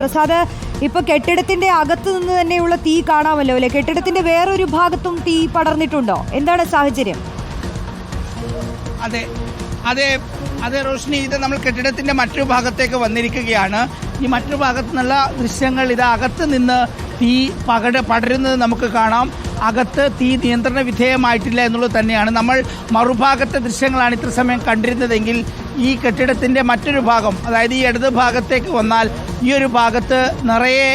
പ്രസാദ്, ഇപ്പൊ കെട്ടിടത്തിന്റെ അകത്ത് നിന്ന് തന്നെയുള്ള തീ കാണാമല്ലോ അല്ലെ? കെട്ടിടത്തിന്റെ വേറൊരു ഭാഗത്തും തീ പടർന്നിട്ടുണ്ടോ? എന്താണ് സാഹചര്യം? അതെ അതെ അതെ റോഷ്നി, ഇത് നമ്മൾ കെട്ടിടത്തിന്റെ മറ്റൊരു ഭാഗത്തേക്ക് വന്നിരിക്കുകയാണ്. ഈ മറ്റൊരു ഭാഗത്തു നിന്നുള്ള ദൃശ്യങ്ങൾ ഇത് അകത്ത് നിന്ന് തീ പടരുന്നത് നമുക്ക് കാണാം. അകത്ത് തീ നിയന്ത്രണ വിധേയമായിട്ടില്ല എന്നുള്ളത് തന്നെയാണ്. നമ്മൾ മറുഭാഗത്തെ ദൃശ്യങ്ങളാണ് ഇത്ര സമയം കണ്ടിരുന്നതെങ്കിൽ ഈ കെട്ടിടത്തിൻ്റെ മറ്റൊരു ഭാഗം, അതായത് ഈ ഇടത് ഭാഗത്തേക്ക് വന്നാൽ ഈ ഒരു ഭാഗത്ത് നിറയെ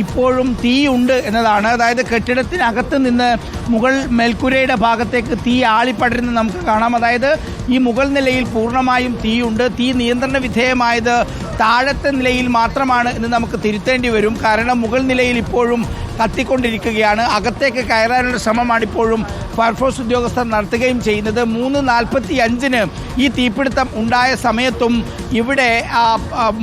ഇപ്പോഴും തീയുണ്ട് എന്നതാണ്. അതായത് കെട്ടിടത്തിനകത്ത് നിന്ന് മുകൾ മേൽക്കൂരയുടെ ഭാഗത്തേക്ക് തീ ആളിപ്പടരുന്നത് നമുക്ക് കാണാം. അതായത് ഈ മുകൾ നിലയിൽ പൂർണ്ണമായും തീയുണ്ട്. തീ നിയന്ത്രണ വിധേയമായത് താഴത്തെ നിലയിൽ മാത്രമാണ് എന്ന് നമുക്ക് തിരുത്തേണ്ടി വരും. കാരണം മുകൾ നിലയിൽ ഇപ്പോഴും കത്തിക്കൊണ്ടിരിക്കുകയാണ്. അകത്തേക്ക് കയറാനുള്ള ശ്രമമാണ് ഇപ്പോഴും ഫയർഫോഴ്സ് ഉദ്യോഗസ്ഥർ നടത്തുകയും ചെയ്യുന്നത്. 3:45-ന് ഈ തീപിടുത്തം ഉണ്ടായ സമയത്തും ഇവിടെ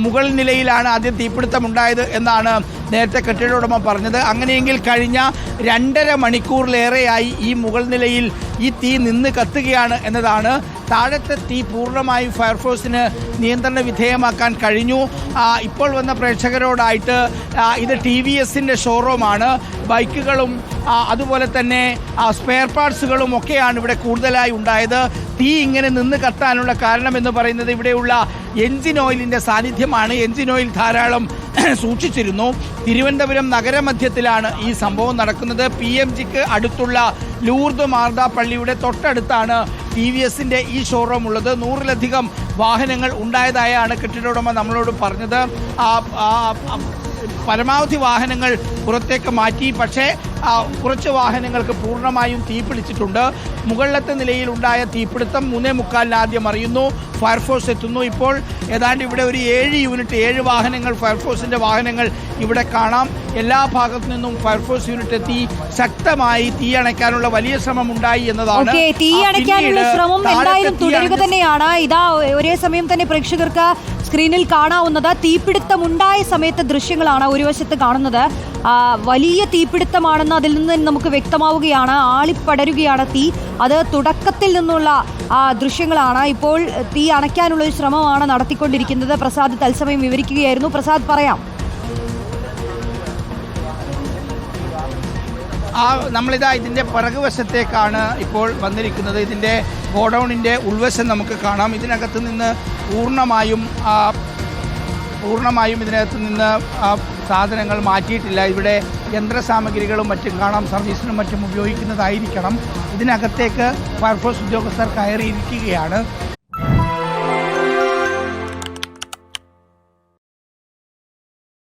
മുകൾ നിലയിലാണ് ആദ്യം തീപിടുത്തം ഉണ്ടായത് എന്നാണ് നേരത്തെ കെട്ടിട ഉടമ പറഞ്ഞത്. അങ്ങനെയെങ്കിൽ കഴിഞ്ഞ 2.5 മണിക്കൂറിലേറെയായി ഈ മുകൾ നിലയിൽ ഈ തീ നിന്ന് കത്തുകയാണ് എന്നതാണ്. താഴത്തെ തീ പൂർണ്ണമായും ഫയർഫോഴ്സിന് നിയന്ത്രണ വിധേയമാക്കാൻ കഴിഞ്ഞു. ഇപ്പോൾ വന്ന പ്രേക്ഷകരോടായിട്ട് ഇത് TVSന്റെ ഷോറൂമാണ്. ബൈക്കുകളും അതുപോലെ തന്നെ സ്പെയർ പാർട്സുകളും ഒക്കെയാണ് ഇവിടെ കൂടുതലായി ഉണ്ടായത്. തീ ഇങ്ങനെ നിന്ന് കത്താനുള്ള കാരണം എന്ന് പറയുന്നത് ഇവിടെയുള്ള എൻജിൻ ഓയിലിൻ്റെ സാന്നിധ്യമാണ്. എൻജിൻ ഓയിൽ ധാരാളം സൂക്ഷിച്ചിരുന്നു. തിരുവനന്തപുരം നഗരമധ്യത്തിലാണ് ഈ സംഭവം നടക്കുന്നത്. PMGക്ക് അടുത്തുള്ള ലൂർദ് മാർദ പള്ളിയുടെ തൊട്ടടുത്താണ് TVSന്റെ ഈ ഷോറൂം ഉള്ളത്. 100-ലധികം വാഹനങ്ങൾ ഉണ്ടായതായാണ് കെട്ടിട ഉടമ നമ്മളോട് പറഞ്ഞത്. പരമാവധി വാഹനങ്ങൾ പുറത്തേക്ക് മാറ്റി, പക്ഷേ കുറച്ച് വാഹനങ്ങൾക്ക് പൂർണ്ണമായും തീ പിടിച്ചിട്ടുണ്ട്. മുകളിലത്തെ നിലയിൽ ഉണ്ടായ തീപിടുത്തം 3:45 ആദ്യം അറിയുന്നു. ഫയർഫോഴ്സ് എത്തുന്നു. ഇപ്പോൾ ഏതാണ്ട് ഇവിടെ ഒരു 7 വാഹനങ്ങൾ, ഫയർഫോഴ്സിൻ്റെ വാഹനങ്ങൾ ഇവിടെ കാണാം. എല്ലാ ഭാഗത്തു നിന്നും ഫയർഫോഴ്സ് യൂണിറ്റ് എത്തി ശക്തമായി തീ അണയ്ക്കാനുള്ള വലിയ ശ്രമം ഉണ്ടായി എന്നതാണ്. തീ അണയ്ക്കാനുള്ള ശ്രമം എന്തായാലും തുടരുക തന്നെയാണ്. ഇതാ ഒരേ സമയം തന്നെ പ്രേക്ഷകർക്ക് സ്ക്രീനിൽ കാണാവുന്നത് തീപിടുത്തമുണ്ടായ സമയത്തെ ദൃശ്യങ്ങളാണ് ഒരു വശത്ത് കാണുന്നത്. വലിയ തീപിടുത്തമാണെന്ന് അതിൽ നിന്ന് നമുക്ക് വ്യക്തമാവുകയാണ്. ആളിപ്പടരുകയാണ് തീ. അത് തുടക്കത്തിൽ നിന്നുള്ള ദൃശ്യങ്ങളാണ്. ഇപ്പോൾ തീ അണയ്ക്കാനുള്ള ഒരു ശ്രമമാണ് നടത്തിക്കൊണ്ടിരിക്കുന്നത്. പ്രസാദ് തത്സമയം വിവരിക്കുകയായിരുന്നു. പ്രസാദ്, പറയാം. നമ്മളിതാ ഇതിൻ്റെ പിറകുവശത്തേക്കാണ് ഇപ്പോൾ വന്നിരിക്കുന്നത്. ഇതിൻ്റെ ഗോഡൗണിൻ്റെ ഉൾവശം നമുക്ക് കാണാം. ഇതിനകത്ത് നിന്ന് പൂർണ്ണമായും ഇതിനകത്ത് നിന്ന് സാധനങ്ങൾ മാറ്റിയിട്ടില്ല. ഇവിടെ യന്ത്രസാമഗ്രികളും മറ്റും കാണാം. സർവീസിനും മറ്റും ഉപയോഗിക്കുന്നതായിരിക്കണം. ഇതിനകത്തേക്ക് ഫയർഫോഴ്സ് ഉദ്യോഗസ്ഥർ കയറിയിരിക്കുകയാണ്.